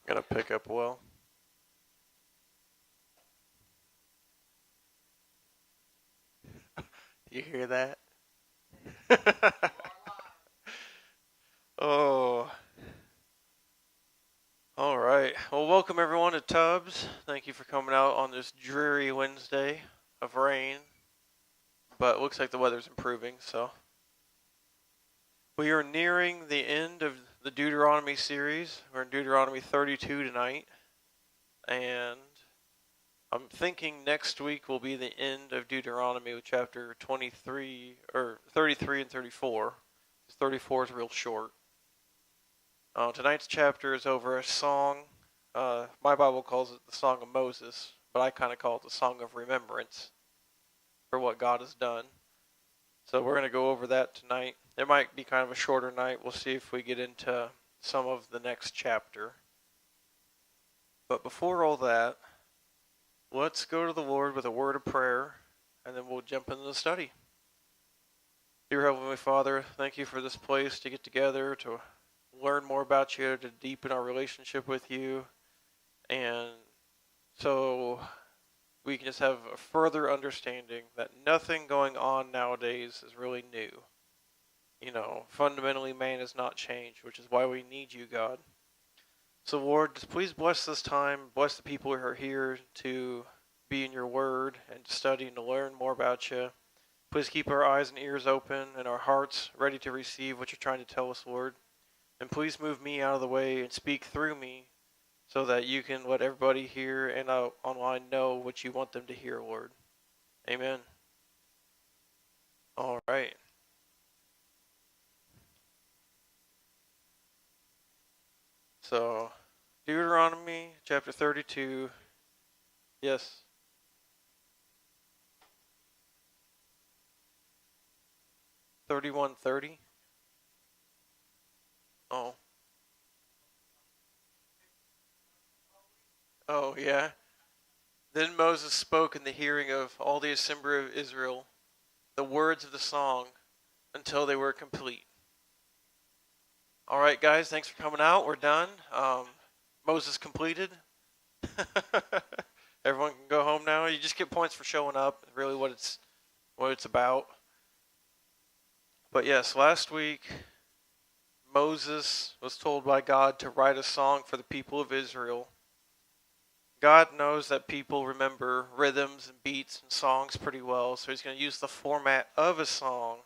Gonna pick up well. You hear that? Oh, all right. Well, welcome everyone to TUBBS. Thank you for coming out on this dreary Wednesday of rain, but it looks like the weather's improving, so. We are nearing the end of the Deuteronomy series. We're in Deuteronomy 32 tonight, and I'm thinking next week will be the end of Deuteronomy with chapter 23, or 33 and 34. 34 is real short. Tonight's chapter is over a song. My Bible calls it the Song of Moses, but I kind of call it the Song of Remembrance for what God has done. So we're going to go over that tonight. It might be kind of a shorter night. We'll see if we get into some of the next chapter. But before all that, let's go to the Lord with a word of prayer, and then we'll jump into the study. Dear Heavenly Father, thank you for this place to get together, to learn more about you, to deepen our relationship with you, and so we can just have a further understanding that nothing going on nowadays is really new. You know, fundamentally man has not changed, which is why we need you, God. So Lord, just please bless this time, bless the people who are here to be in your word and to study and to learn more about you. Please keep our eyes and ears open and our hearts ready to receive what you're trying to tell us, Lord. And please move me out of the way and speak through me so that you can let everybody here and online know what you want them to hear, Lord. Amen. All right. So, Deuteronomy chapter 32. Yes. $31:30. Oh. Oh, yeah. Then Moses spoke in the hearing of all the assembly of Israel the words of the song until they were complete. All right, guys, thanks for coming out. We're done. Moses completed. Everyone can go home now. You just get points for showing up. Really, what it's about. But yes, last week Moses was told by God to write a song for the people of Israel. God knows that people remember rhythms and beats and songs pretty well, so he's going to use the format of a song.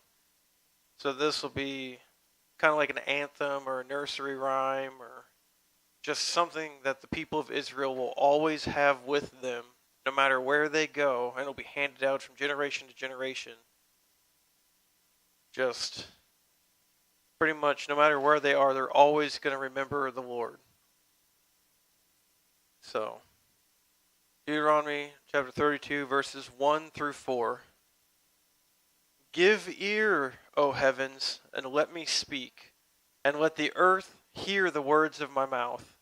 So this will be kind of like an anthem or a nursery rhyme or just something that the people of Israel will always have with them no matter where they go, and it'll be handed down from generation to generation. Just pretty much no matter where they are, they're always going to remember the Lord. So, Deuteronomy chapter 32, verses 1 through 4. Give ear, O heavens, and let me speak, and let the earth hear the words of my mouth.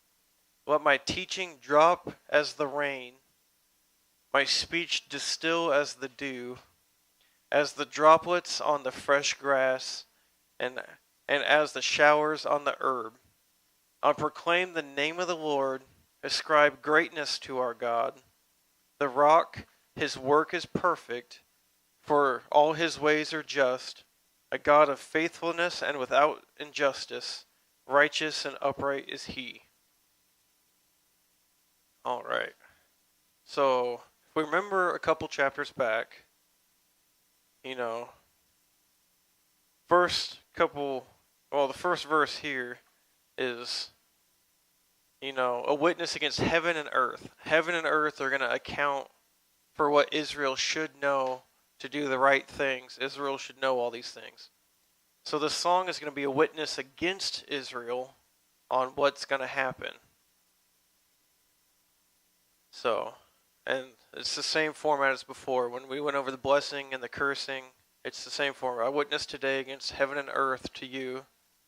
Let my teaching drop as the rain, my speech distill as the dew, as the droplets on the fresh grass, and as the showers on the herb. I'll proclaim the name of the Lord, ascribe greatness to our God. The rock, his work is perfect, for all his ways are just, a God of faithfulness and without injustice, righteous and upright is he. All right. So, if we remember a couple chapters back, the first verse here is, a witness against heaven and earth. Heaven and earth are going to account for what Israel should know to do the right things. Israel should know all these things. So this song is going to be a witness against Israel on what's going to happen. So, and it's the same format as before. When we went over the blessing and the cursing, it's the same format. I witness today against heaven and earth to you.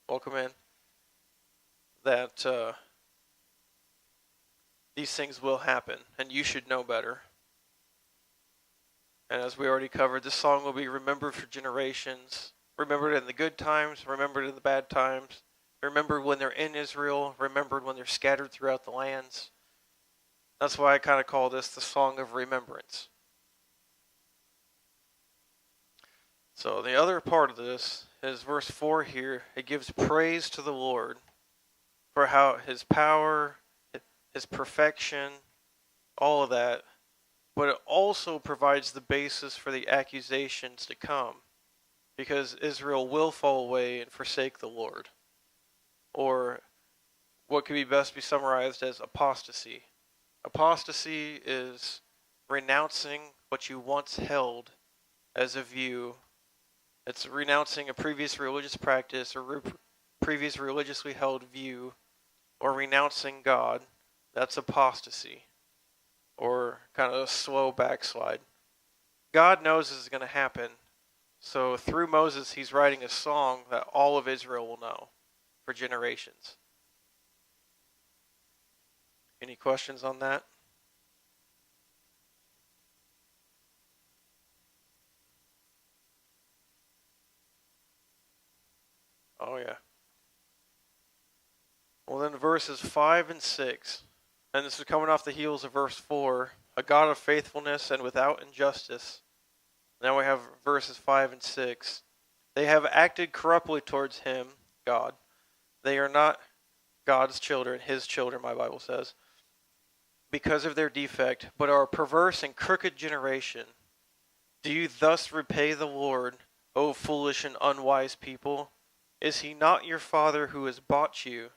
Welcome in. That these things will happen, and you should know better. And as we already covered, this song will be remembered for generations. Remembered in the good times, remembered in the bad times, remembered when they're in Israel, remembered when they're scattered throughout the lands. That's why I kind of call this the song of remembrance. So the other part of this is verse 4 here. It gives praise to the Lord for how his power, his perfection, all of that. But it also provides the basis for the accusations to come, because Israel will fall away and forsake the Lord. Or what could be best be summarized as apostasy. Apostasy is renouncing what you once held as a view. It's renouncing a previous religious practice or previous religiously held view, or renouncing God. That's apostasy, or kind of a slow backslide. God knows this is going to happen, so through Moses he's writing a song that all of Israel will know for generations. Any questions on that? Oh yeah. Well, then verses 5 and 6, and this is coming off the heels of verse 4, a God of faithfulness and without injustice. Now we have verses 5 and 6. They have acted corruptly towards him, God. They are not God's children, his children, my Bible says, because of their defect, but are a perverse and crooked generation. Do you thus repay the Lord, O foolish and unwise people? Is he not your father who has bought you?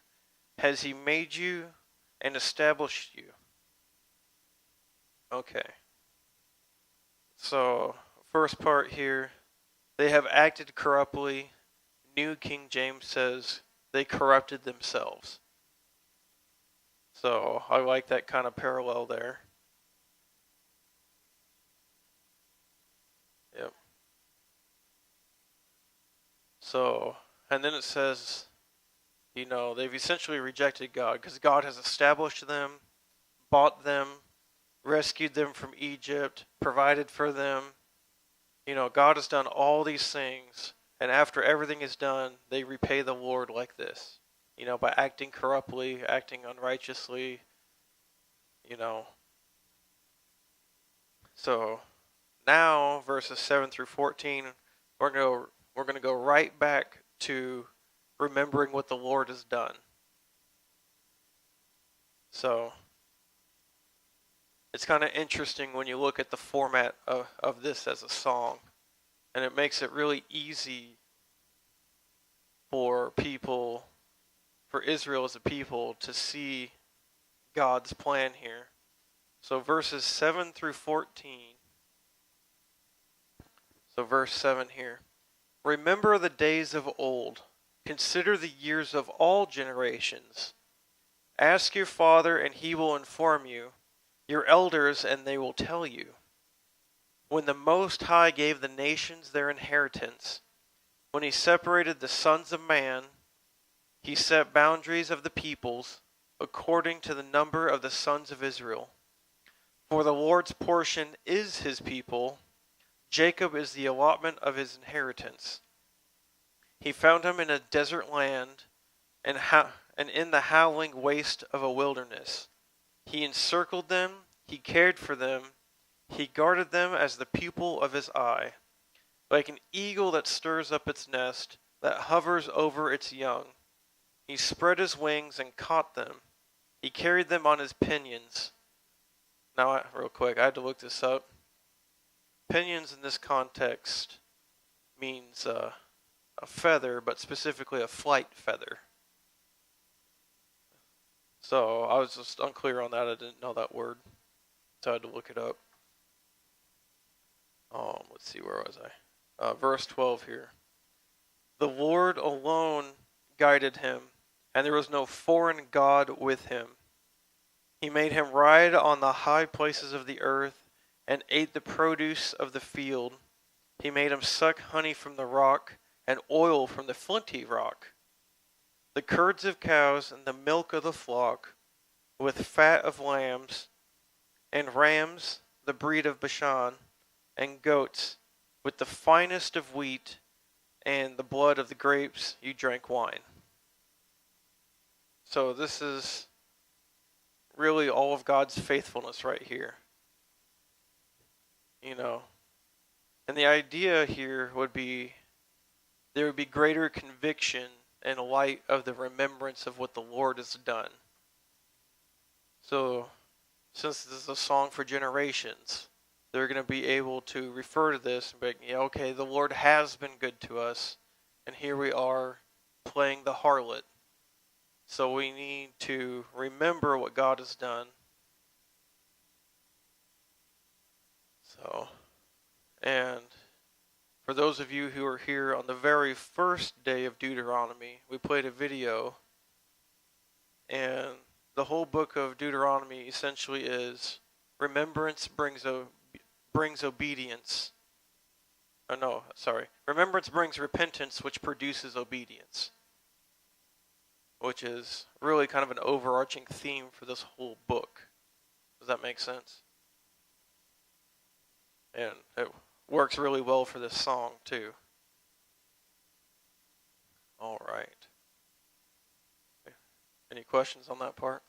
Has he made you and established you? Okay. So, first part here, they have acted corruptly. New King James says they corrupted themselves. So, I like that kind of parallel there. Yep. So, and then it says, they've essentially rejected God because God has established them, bought them, rescued them from Egypt, provided for them. God has done all these things, and after everything is done, they repay the Lord like this, by acting corruptly, acting unrighteously, So, now, verses 7 through 14, we're going to go right back to remembering what the Lord has done. So, it's kind of interesting when you look at the format of this as a song, and it makes it really easy for Israel as a people, to see God's plan here. So verses 7 through 14. So verse 7 here. Remember the days of old. Consider the years of all generations. Ask your father, and he will inform you. Your elders, and they will tell you. When the Most High gave the nations their inheritance, when he separated the sons of man, he set boundaries of the peoples according to the number of the sons of Israel. For the Lord's portion is his people. Jacob is the allotment of his inheritance. He found him in a desert land and in the howling waste of a wilderness. He encircled them, he cared for them, he guarded them as the pupil of his eye. Like an eagle that stirs up its nest, that hovers over its young. He spread his wings and caught them. He carried them on his pinions. Now, real quick, I had to look this up. Pinions in this context means a feather, but specifically a flight feather. So I was just unclear on that. I didn't know that word, so I had to look it up. Let's see, where was I? Verse 12 here. The Lord alone guided him, and there was no foreign god with him. He made him ride on the high places of the earth, and ate the produce of the field. He made him suck honey from the rock, and oil from the flinty rock. The curds of cows and the milk of the flock, with fat of lambs, and rams, the breed of Bashan, and goats, with the finest of wheat, and the blood of the grapes you drank wine. So this is really all of God's faithfulness right here. And the idea here would be there would be greater conviction in light of the remembrance of what the Lord has done. So, since this is a song for generations, they're going to be able to refer to this and be like, yeah, okay, the Lord has been good to us, and here we are playing the harlot. So we need to remember what God has done. And for those of you who are here on the very first day of Deuteronomy, we played a video, and the whole book of Deuteronomy essentially is remembrance brings obedience. Remembrance brings repentance, which produces obedience, which is really kind of an overarching theme for this whole book. Does that make sense? And it works really well for this song, too. All right. Any questions on that part?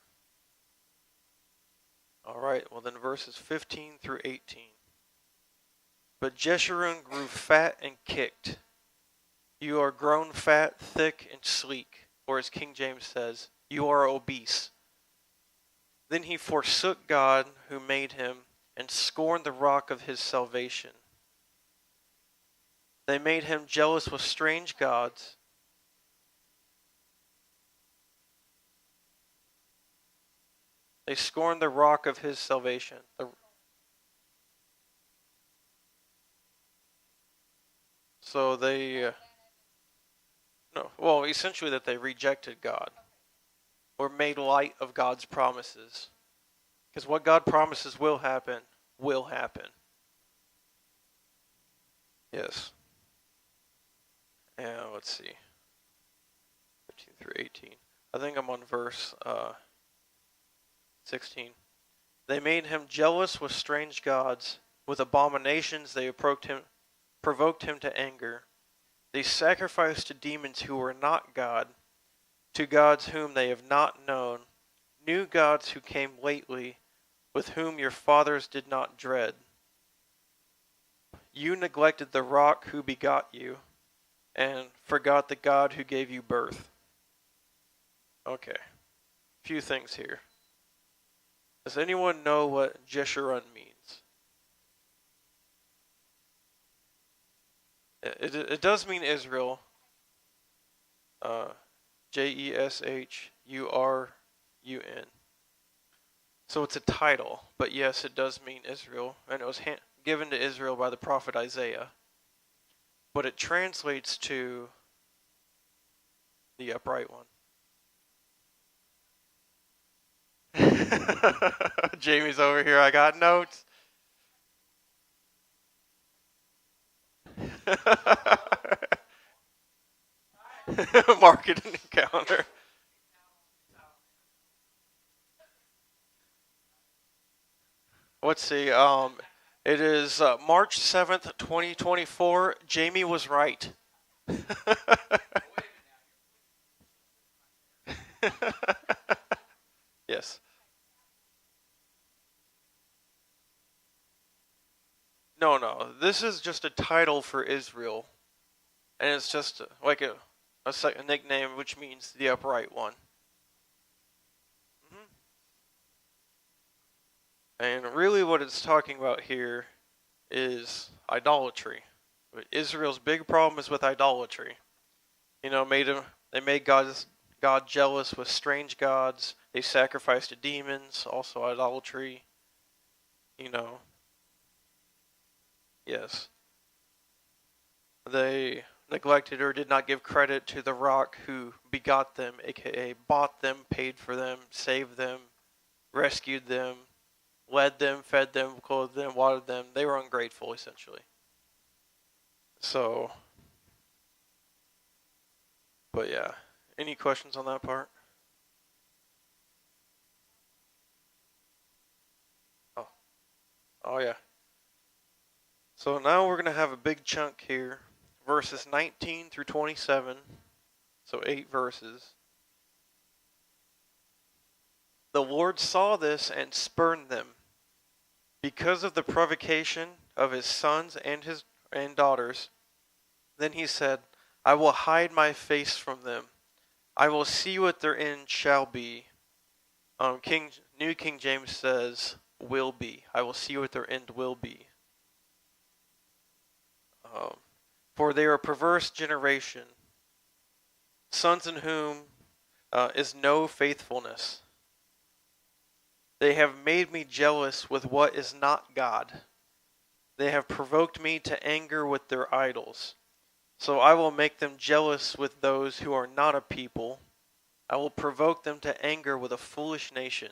All right, well then verses 15 through 18. But Jeshurun grew fat and kicked. You are grown fat, thick, and sleek, or as King James says, you are obese. Then he forsook God who made him and scorned the rock of his salvation. They made him jealous with strange gods. They scorned the rock of his salvation. Essentially that they rejected God or made light of God's promises. Because what God promises will happen, will happen. Yes. And let's see. 15 through 18. I think I'm on verse 16. They made him jealous with strange gods. With abominations they provoked him to anger. They sacrificed to demons who were not God, to gods whom they have not known, new gods who came lately, with whom your fathers did not dread. You neglected the rock who begot you, and forgot the God who gave you birth. Okay, a few things here. Does anyone know what Jeshurun means? It does mean Israel. Jeshurun. So it's a title, but yes, it does mean Israel, and it was given to Israel by the prophet Isaiah. But it translates to the upright one. Jamie's over here. I got notes. Market and encounter. Let's see. It is March 7th, 2024. Jamie was right. Yes. No. This is just a title for Israel. And it's just like a nickname, which means the upright one. And really what it's talking about here is idolatry. Israel's big problem is with idolatry. They made God jealous with strange gods. They sacrificed to demons, also idolatry. Yes. They neglected or did not give credit to the rock who begot them, aka bought them, paid for them, saved them, rescued them, led them, fed them, clothed them, watered them. They were ungrateful, essentially. So, but yeah. Any questions on that part? Oh yeah. So now we're going to have a big chunk here. Verses 19 through 27. So 8 verses. The Lord saw this and spurned them. Because of the provocation of his sons and daughters, then he said, I will hide my face from them. I will see what their end shall be. New King James says, will be. I will see what their end will be. For they are a perverse generation, sons in whom is no faithfulness. They have made me jealous with what is not God. They have provoked me to anger with their idols. So I will make them jealous with those who are not a people. I will provoke them to anger with a foolish nation.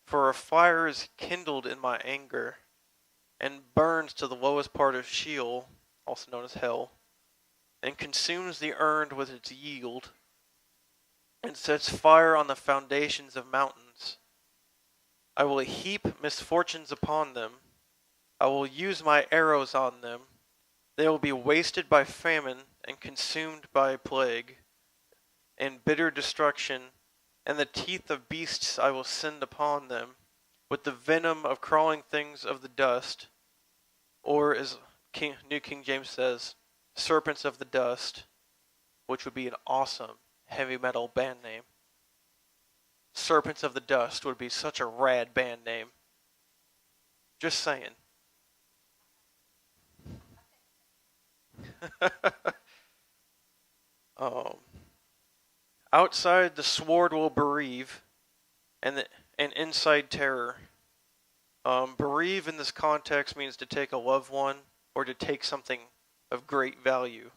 For a fire is kindled in my anger, and burns to the lowest part of Sheol, also known as hell, and consumes the earth with its yield, and sets fire on the foundations of mountains. I will heap misfortunes upon them. I will use my arrows on them. They will be wasted by famine and consumed by plague and bitter destruction, and the teeth of beasts I will send upon them, with the venom of crawling things of the dust, or as New King James says, serpents of the dust, which would be an awesome heavy metal band name. Serpents of the Dust would be such a rad band name. Just saying. Outside the sword will bereave, and inside terror. Bereave in this context means to take a loved one or to take something of great value.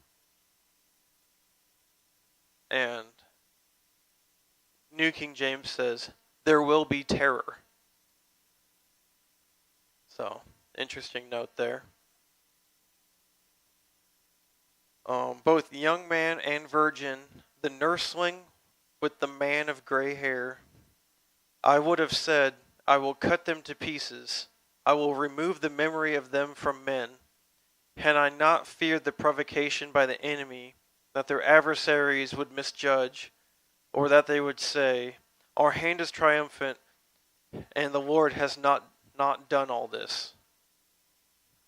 And New King James says, there will be terror. So, interesting note there. Both young man and virgin, the nursling with the man of gray hair, I would have said, I will cut them to pieces. I will remove the memory of them from men. Had I not feared the provocation by the enemy, that their adversaries would misjudge, or that they would say, our hand is triumphant, and the Lord has not done all this.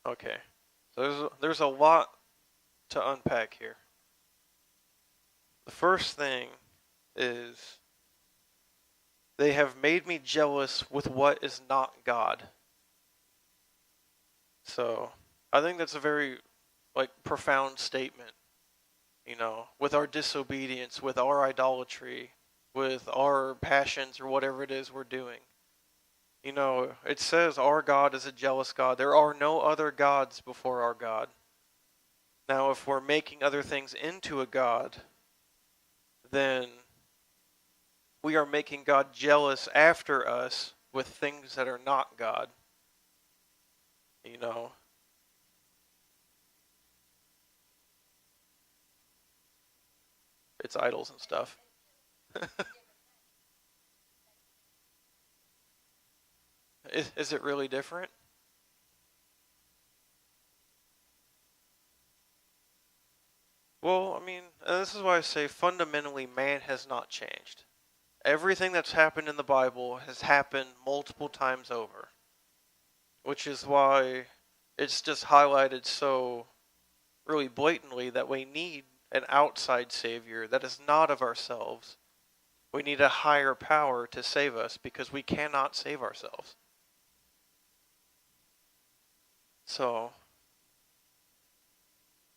Okay, so there's a lot to unpack here. The first thing is, they have made me jealous with what is not God. So, I think that's a very, profound statement. You know, with our disobedience, with our idolatry, with our passions or whatever it is we're doing. You know, it says our God is a jealous God. There are no other gods before our God. Now, if we're making other things into a God, then we are making God jealous after us with things that are not God. You know. It's idols and stuff. Is it really different? Well, I mean, this is why I say fundamentally man has not changed. Everything that's happened in the Bible has happened multiple times over. Which is why it's just highlighted so really blatantly that we need an outside savior that is not of ourselves. We need a higher power to save us because we cannot save ourselves. So,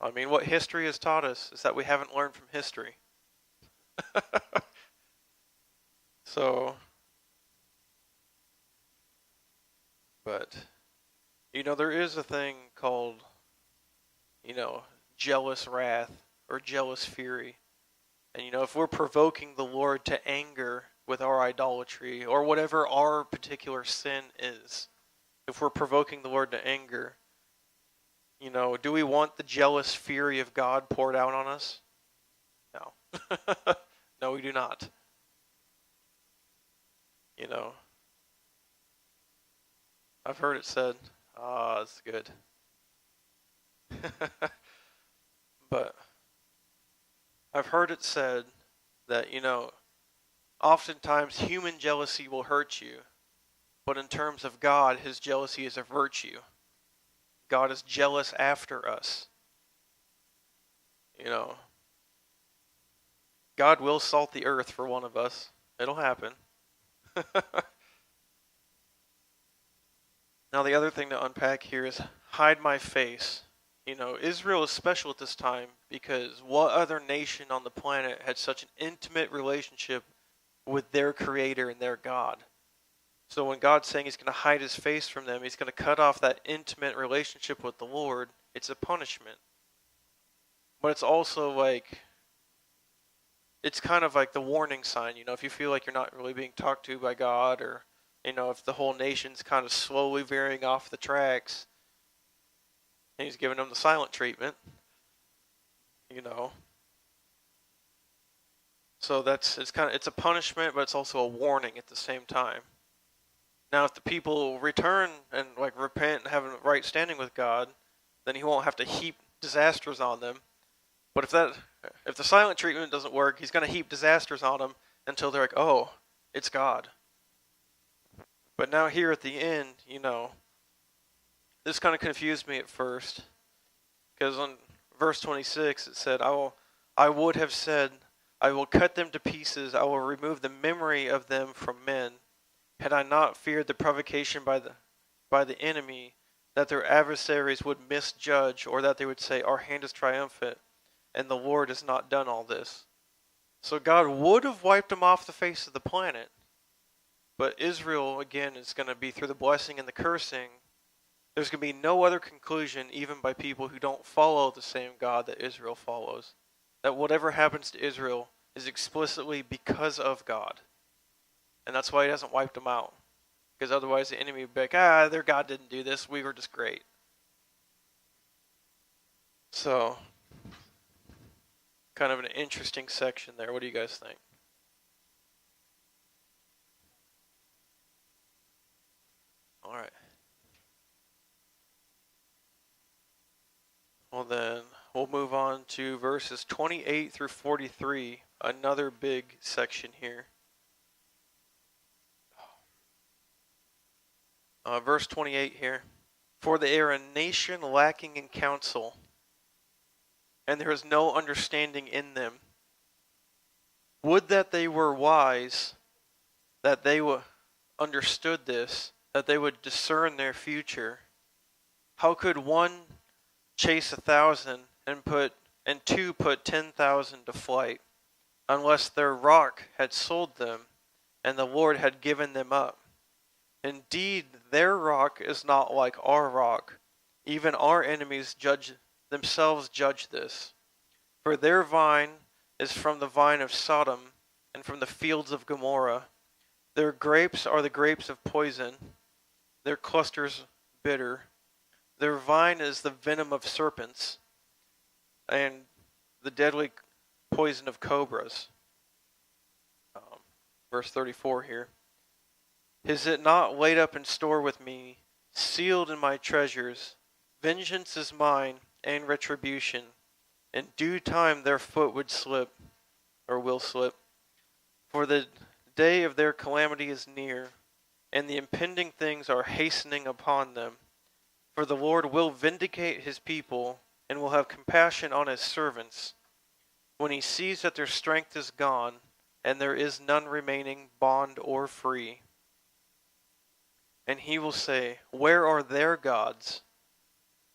I mean, what history has taught us is that we haven't learned from history. So, but, you know, there is a thing called, jealous wrath or jealous fury. And, you know, if we're provoking the Lord to anger with our idolatry or whatever our particular sin is, if we're provoking the Lord to anger, you know, do we want the jealous fury of God poured out on us? No. No, we do not. You know, I've heard it said, that's good. But I've heard it said that, you know, oftentimes human jealousy will hurt you, but in terms of God, his jealousy is a virtue. God is jealous after us. You know, God will salt the earth for one of us. It'll happen. Now the other thing to unpack here is hide my face. You know, Israel is special at this time because what other nation on the planet had such an intimate relationship with their creator and their God? So when God's saying he's going to hide his face from them, he's going to cut off that intimate relationship with the Lord, it's a punishment. But it's also like, it's kind of like the warning sign, you know, if you feel like you're not really being talked to by God, or, you know, if the whole nation's kind of slowly veering off the tracks, and he's giving them the silent treatment, you know. So it's a punishment, but it's also a warning at the same time. Now, if the people return and like repent and have a right standing with God, then he won't have to heap disasters on them. But if the silent treatment doesn't work, he's going to heap disasters on them until they're like, oh, it's God. But now here at the end, you know, this kind of confused me at first, because on verse 26 it said, I would have said, I will cut them to pieces, I will remove the memory of them from men, had I not feared the provocation by the enemy, that their adversaries would misjudge, or that they would say, our hand is triumphant, and the Lord has not done all this. So God would have wiped them off the face of the planet, but Israel, again, is going to be through the blessing and the cursing. There's going to be no other conclusion, even by people who don't follow the same God that Israel follows, that whatever happens to Israel is explicitly because of God. And that's why he hasn't wiped them out. Because otherwise the enemy would be like, their God didn't do this, we were just great. So, kind of an interesting section there. What do you guys think? Alright. Well then, we'll move on to verses 28 through 43, another big section here. Verse 28 here. For they are a nation lacking in counsel, and there is no understanding in them. Would that they were wise, that they understood this, that they would discern their future. How could one chase 1,000 and two put 10,000 to flight, unless their rock had sold them, and the Lord had given them up? Indeed, their rock is not like our rock. Even our enemies themselves judge this. For their vine is from the vine of Sodom, and from the fields of Gomorrah. Their grapes are the grapes of poison, their clusters bitter. Their vine is the venom of serpents, and the deadly poison of cobras. Verse 34 here. Is it not laid up in store with me, sealed in my treasures? Vengeance is mine, and retribution. In due time their foot would slip, or will slip. For the day of their calamity is near, and the impending things are hastening upon them. For the Lord will vindicate his people, and will have compassion on his servants, when he sees that their strength is gone, and there is none remaining, bond or free. And he will say, where are their gods,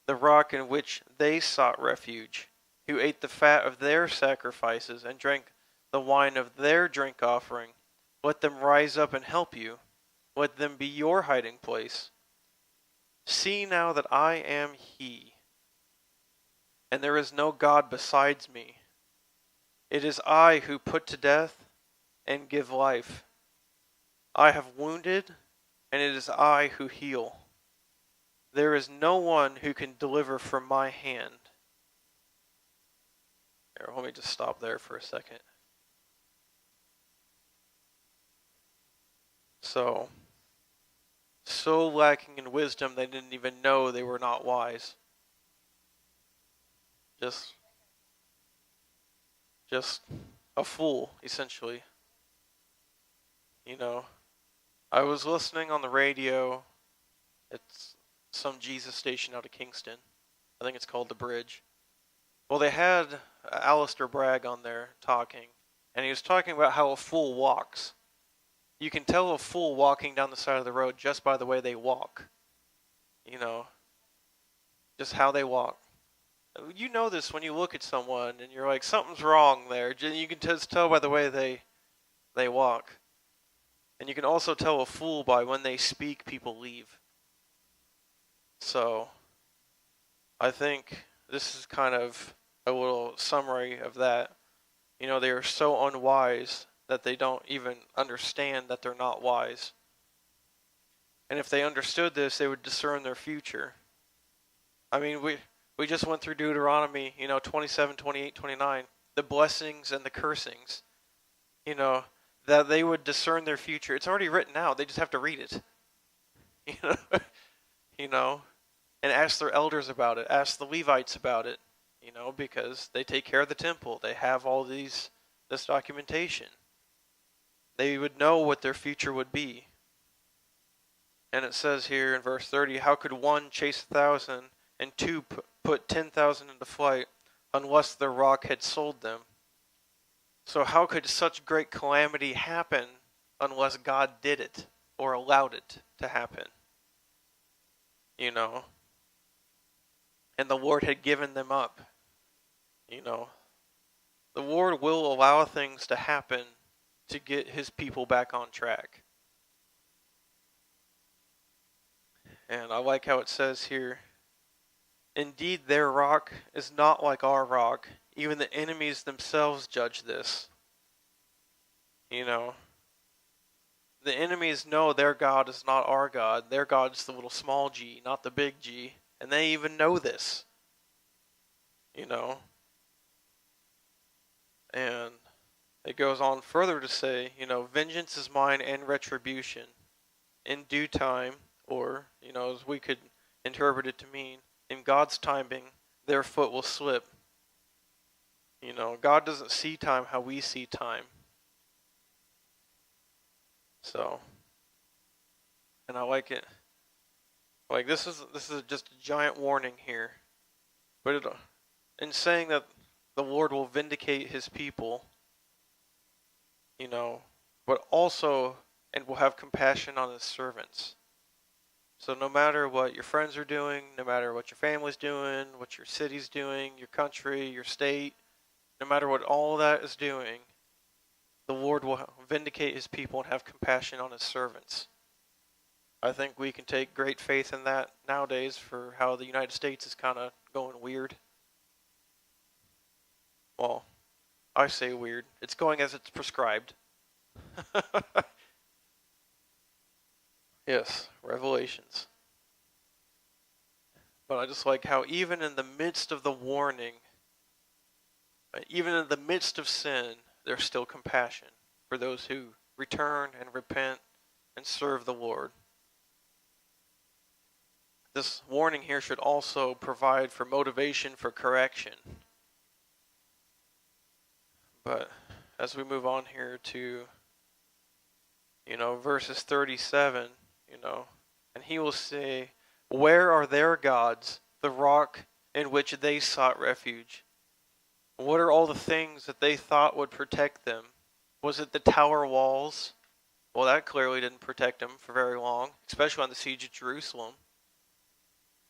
the rock in which they sought refuge, who ate the fat of their sacrifices, and drank the wine of their drink offering? Let them rise up and help you. Let them be your hiding place. See now that I am he, and there is no God besides me. It is I who put to death and give life. I have wounded, and it is I who heal. There is no one who can deliver from my hand. Here, let me just stop there for a second. So lacking in wisdom they didn't even know they were not wise. Just a fool, essentially. I was listening on the radio. It's some Jesus station out of Kingston. I think it's called The Bridge. Well, they had Alistair Bragg on there talking, and he was talking about how a fool walks. You can tell a fool walking down the side of the road just by the way they walk. Just how they walk. You know this when you look at someone and you're like, something's wrong there. You can just tell by the way they walk. And you can also tell a fool by when they speak, people leave. So, I think this is kind of a little summary of that. They are so unwise that they don't even understand that they're not wise. And if they understood this, they would discern their future. I mean, we just went through Deuteronomy, 27, 28, 29, the blessings and the cursings, that they would discern their future. It's already written out. They just have to read it, and ask their elders about it, ask the Levites about it, because they take care of the temple. They have all this documentation. They would know what their future would be. And it says here in verse 30, how could one chase 1,000 and two put 10,000 into flight unless the rock had sold them? So how could such great calamity happen unless God did it or allowed it to happen? And the Lord had given them up. The Lord will allow things to happen to get his people back on track. And I like how it says here, indeed their rock is not like our rock. Even the enemies themselves judge this. The enemies know their God is not our God. Their God is the little small g, not the big G. And they even know this. And it goes on further to say, vengeance is mine and retribution. In due time, or, as we could interpret it to mean, in God's timing, their foot will slip. God doesn't see time how we see time. So, and I like it. Like this is just a giant warning here. But in saying that the Lord will vindicate his people, but also, and will have compassion on his servants. So no matter what your friends are doing, no matter what your family's doing, what your city's doing, your country, your state, no matter what all that is doing, the Lord will vindicate his people and have compassion on his servants. I think we can take great faith in that nowadays for how the United States is kind of going weird. Well, I say weird. It's going as it's prescribed. Yes, Revelations. But I just like how even in the midst of the warning, even in the midst of sin, there's still compassion for those who return and repent and serve the Lord. This warning here should also provide for motivation for correction. But as we move on here to, verses 37, and he will say, where are their gods, the rock in which they sought refuge? What are all the things that they thought would protect them? Was it the tower walls? Well, that clearly didn't protect them for very long, especially on the siege of Jerusalem.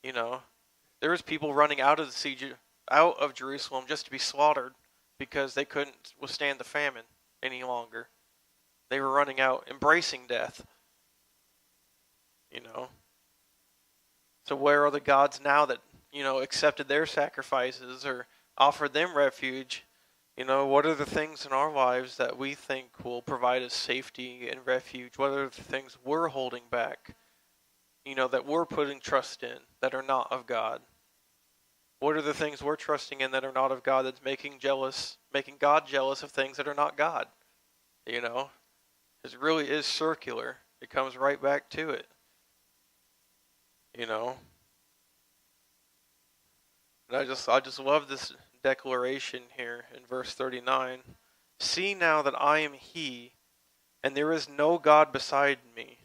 There was people running out of Jerusalem just to be slaughtered because they couldn't withstand the famine any longer. They were running out, embracing death. So where are the gods now that, accepted their sacrifices or offered them refuge? What are the things in our lives that we think will provide us safety and refuge? What are the things we're holding back? That we're putting trust in that are not of God? What are the things we're trusting in that are not of God that's making God jealous of things that are not God? It really is circular. It comes right back to it. And I just love this declaration here in verse 39. See now that I am he, and there is no God besides me.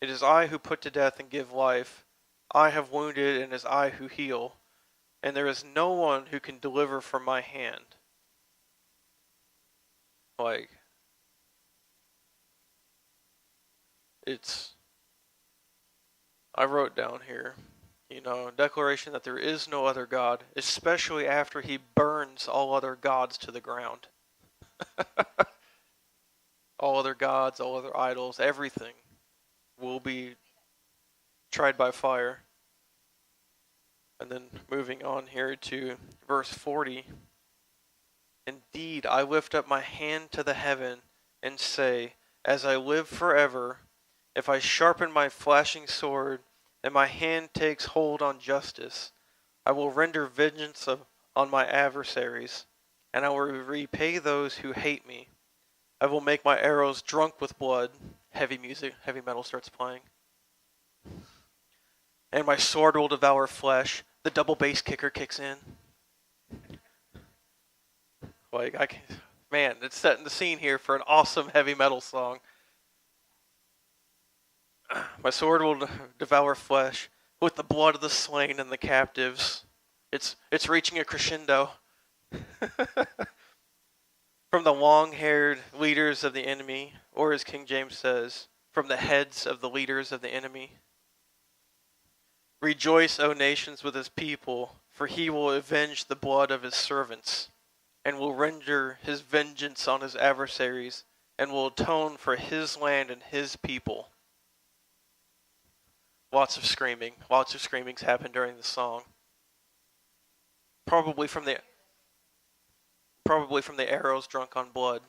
It is I who put to death and give life. I have wounded, and it is I who heal, and there is no one who can deliver from my hand. Like, I wrote down here, declaration that there is no other God, especially after he burns all other gods to the ground. All other gods, all other idols, everything will be tried by fire. And then moving on here to verse 40. Indeed, I lift up my hand to the heaven and say, as I live forever, if I sharpen my flashing sword and my hand takes hold on justice, I will render vengeance on my adversaries, and I will repay those who hate me. I will make my arrows drunk with blood. Heavy metal starts playing. And my sword will devour flesh. The double bass kicker kicks in. Man, it's setting the scene here for an awesome heavy metal song. My sword will devour flesh with the blood of the slain and the captives. It's reaching a crescendo. From the long-haired leaders of the enemy, or as King James says, from the heads of the leaders of the enemy. Rejoice, O nations, with his people, for he will avenge the blood of his servants, and will render his vengeance on his adversaries, and will atone for his land and his people. Lots of screamings happen during the song. Probably from the arrows drunk on blood.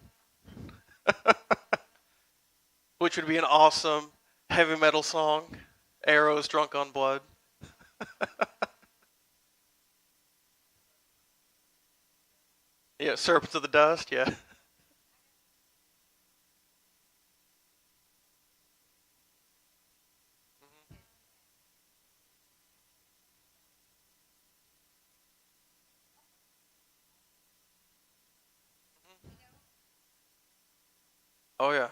Which would be an awesome heavy metal song. Arrows drunk on blood. Yeah, Serpents of the Dust, yeah. Oh yeah.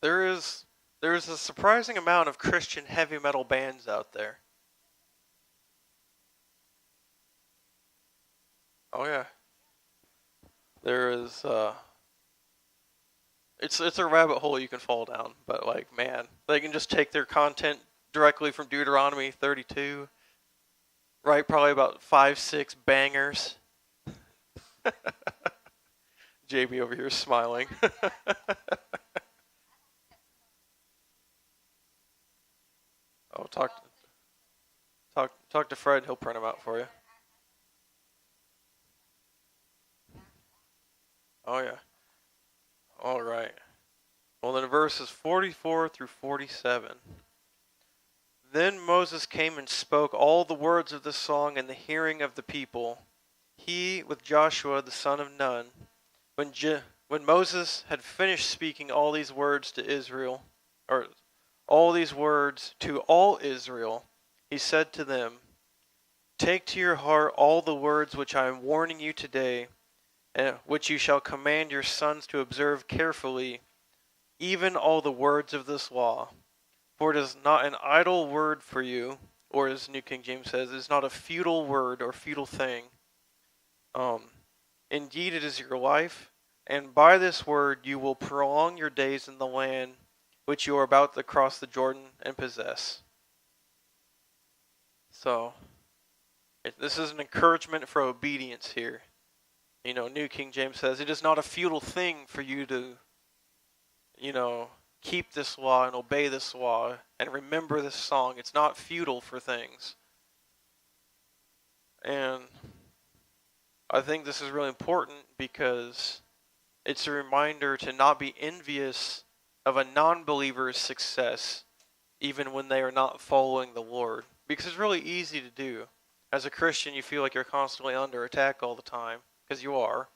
There's a surprising amount of Christian heavy metal bands out there. Oh yeah. There is it's a rabbit hole you can fall down, but like, man, they can just take their content directly from Deuteronomy 32. Right, probably about 5-6 bangers. JB over here smiling. Oh, talk to Fred. He'll print them out for you. Oh yeah. All right. Well, then verses 44 through 47. Then Moses came and spoke all the words of the song in the hearing of the people, he with Joshua the son of Nun. When Moses had finished speaking all these words to Israel, or all these words to all Israel, he said to them, take to your heart all the words which I am warning you today, and which you shall command your sons to observe carefully, even all the words of this law. For it is not an idle word for you, or as New King James says, it is not a futile word or futile thing. Indeed, it is your life, and by this word you will prolong your days in the land which you are about to cross the Jordan and possess. So, this is an encouragement for obedience here. New King James says, it is not a futile thing for you to, keep this law and obey this law and remember this song. It's not futile for things. And I think this is really important because it's a reminder to not be envious of a non-believer's success even when they are not following the Lord. Because it's really easy to do. As a Christian, you feel like you're constantly under attack all the time, because you are.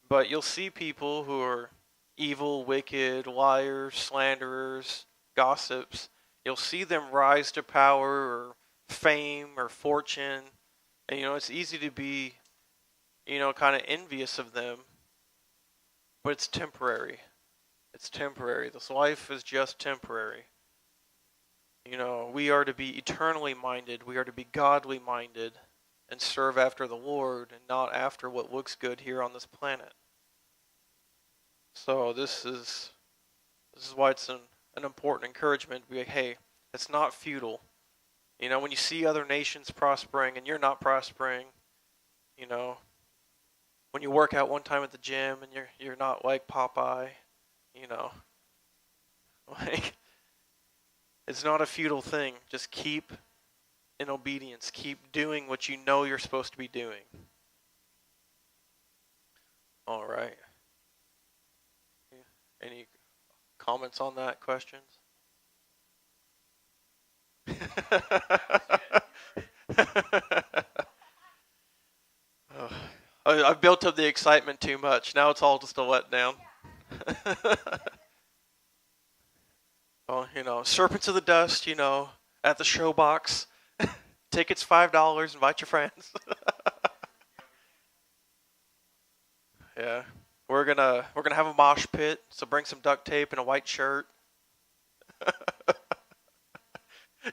But you'll see people who are evil, wicked, liars, slanderers, gossips. You'll see them rise to power or fame or fortune. And, it's easy to be, kind of envious of them. But it's temporary. It's temporary. This life is just temporary. We are to be eternally minded. We are to be godly minded and serve after the Lord and not after what looks good here on this planet. So this is why it's an important encouragement to be like, hey, it's not futile. When you see other nations prospering and you're not prospering, when you work out one time at the gym and you're not like Popeye, like it's not a futile thing. Just keep in obedience. Keep doing what you know you're supposed to be doing. All right. Any comments on that? Questions? I've built up the excitement too much. Now it's all just a letdown. Well, Serpents of the Dust, at the showbox. Tickets $5. Invite your friends. Yeah, we're gonna have a mosh pit. So bring some duct tape and a white shirt.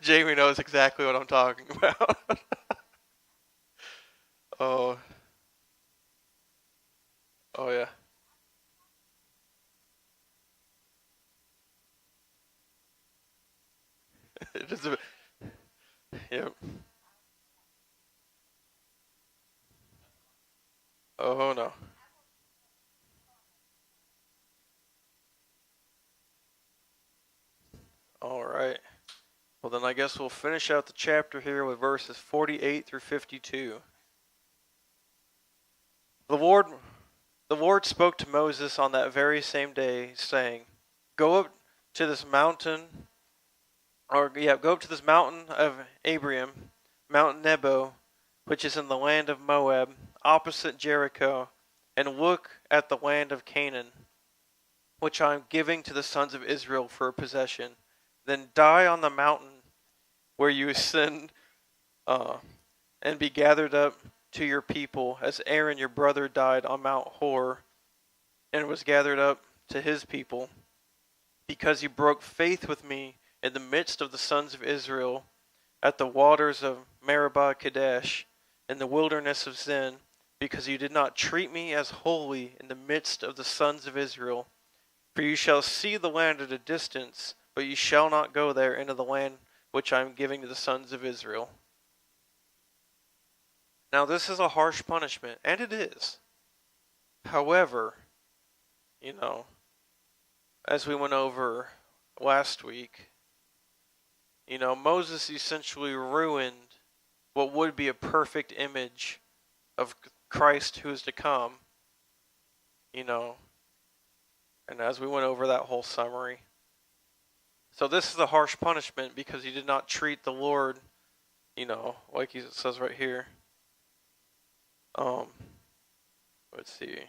Jamie knows exactly what I'm talking about. Oh yeah. It is a, yep. Oh no. All right. Well, then I guess we'll finish out the chapter here with verses 48 through 52. The Lord spoke to Moses on that very same day, saying, Go up to this mountain, go up to this mountain of Abraham, Mount Nebo, which is in the land of Moab, opposite Jericho, and look at the land of Canaan, which I am giving to the sons of Israel for a possession. Then die on the mountain where you ascend, and be gathered up to your people, as Aaron your brother died on Mount Hor, and was gathered up to his people, because you broke faith with me in the midst of the sons of Israel, at the waters of Meribah Kadesh, in the wilderness of Zin, because you did not treat me as holy in the midst of the sons of Israel. For you shall see the land at a distance, but you shall not go there into the land which I am giving to the sons of Israel. Now this is a harsh punishment, and it is. However, as we went over last week, Moses essentially ruined what would be a perfect image of Christ who is to come, and as we went over that whole summary. So this is a harsh punishment because he did not treat the Lord, like it says right here. Let's see.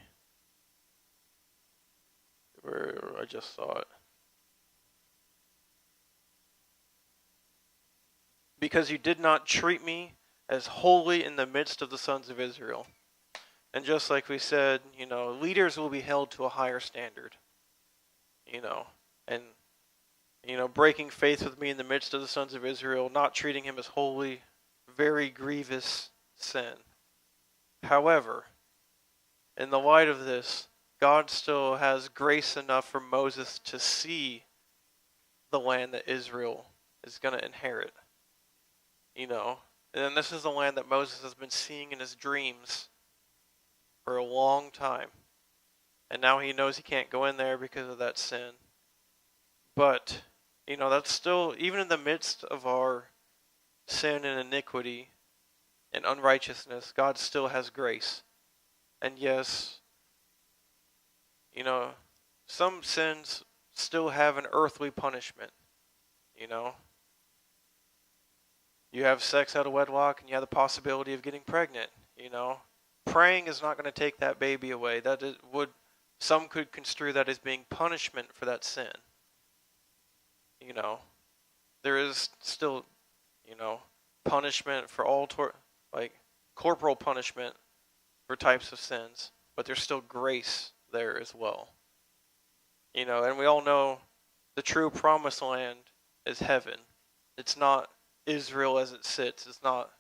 Where I just saw it. Because you did not treat me as holy in the midst of the sons of Israel. And just like we said, leaders will be held to a higher standard. And breaking faith with me in the midst of the sons of Israel, not treating him as holy, very grievous sin. However, in the light of this, God still has grace enough for Moses to see the land that Israel is going to inherit. And this is the land that Moses has been seeing in his dreams for a long time. And now he knows he can't go in there because of that sin. But, that's still, even in the midst of our sin and iniquity and unrighteousness, God still has grace. And yes, some sins still have an earthly punishment. You have sex out of wedlock and you have the possibility of getting pregnant. Praying is not going to take that baby away. Some could construe that as being punishment for that sin. There is still, punishment for all corporal punishment for types of sins, but there's still grace there as well. And we all know the true promised land is heaven. It's not Israel as it sits. It's not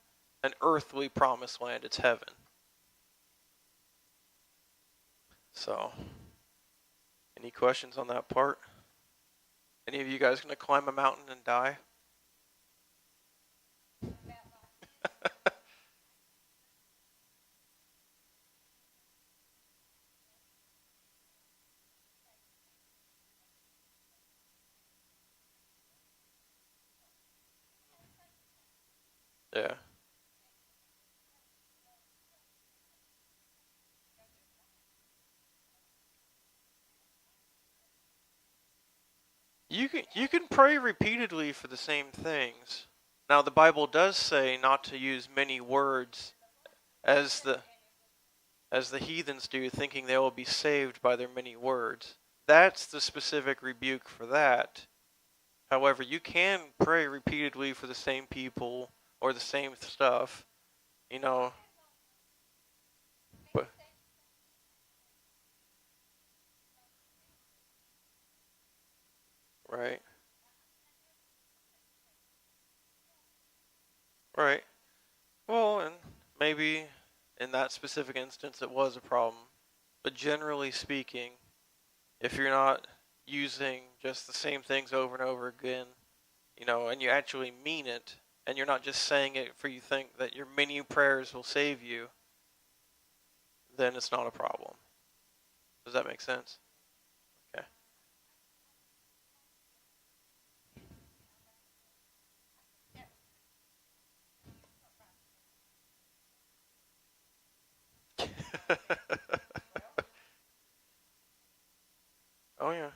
an earthly promised land. It's heaven. So, any questions on that part? Any of you guys going to climb a mountain and die? Yeah. You can pray repeatedly for the same things. Now the Bible does say not to use many words as the heathens do, thinking they will be saved by their many words. That's the specific rebuke for that. However, you can pray repeatedly for the same people or the same stuff, you know. But right, right. Well, and maybe in that specific instance it was a problem. But generally speaking, if you're not using just the same things over and over again, and you actually mean it, and you're not just saying it for you think that your many prayers will save you, then it's not a problem. Does that make sense? Okay. Oh yeah.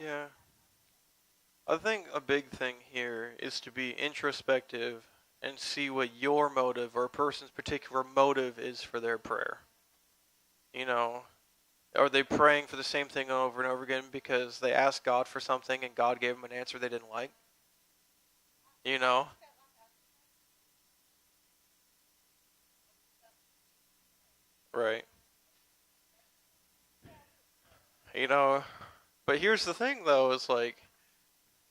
Yeah. I think a big thing here is to be introspective and see what your motive or a person's particular motive is for their prayer. You know, are they praying for the same thing over and over again because they asked God for something and God gave them an answer they didn't like? You know? Right. You know, but here's the thing though, is like,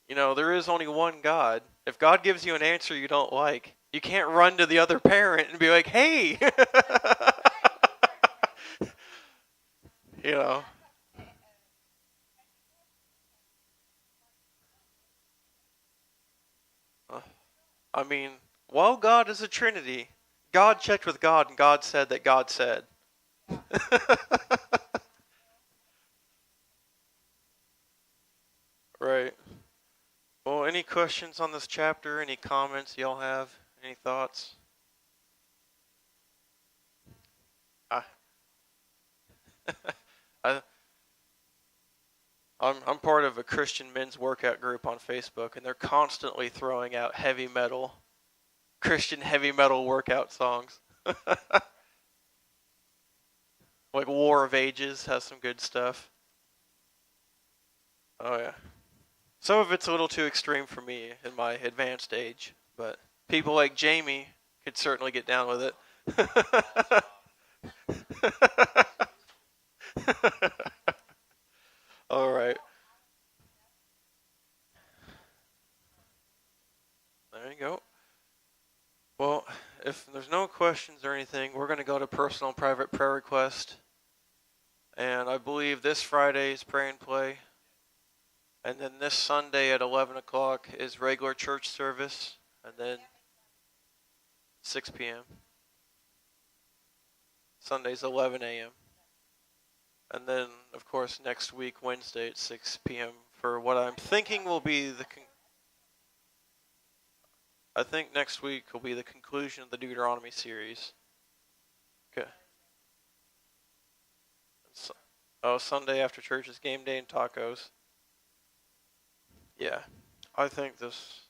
there is only one God. If God gives you an answer you don't like, you can't run to the other parent and be like, "Hey." you know. Uh, I mean, while God is a Trinity, God checked with God and God said that God said. Right. Well, any questions on this chapter? Any comments y'all have? Any thoughts? I, I, I'm part of a Christian men's workout group on Facebook, and they're constantly throwing out heavy metal, Christian heavy metal workout songs. Like War of Ages has some good stuff. Oh yeah. Some of it's a little too extreme for me in my advanced age, but people like Jamie could certainly get down with it. All right. There you go. Well, if there's no questions or anything, we're going to go to personal and private prayer request. And I believe this Friday is pray and play. And then this Sunday at 11 o'clock is regular church service. And then 6 p.m. Sunday's 11 a.m. And then, of course, next week, Wednesday at 6 p.m. for what I'm thinking will be I think next week will be the conclusion of the Deuteronomy series. Okay. Oh, Sunday after church is game day and tacos. Yeah. I think this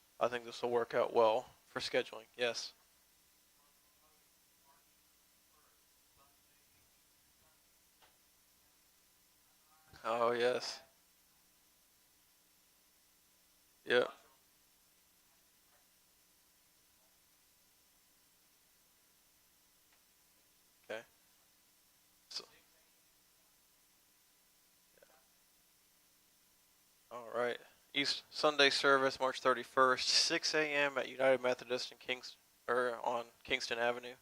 will work out well for scheduling. Yes. Oh, yes. Yeah. Okay. So, all right. East Sunday service, March 31st, 6 a.m. at United Methodist in on Kingston Avenue,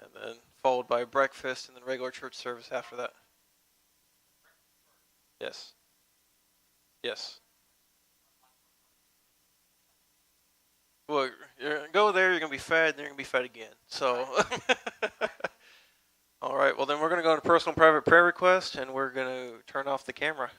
and then followed by breakfast and then regular church service after that. Yes. Yes. Well, you're gonna go there. You're gonna be fed, and you're gonna be fed again. So. All right. Well, then we're gonna go to personal private prayer request, and we're gonna turn off the camera.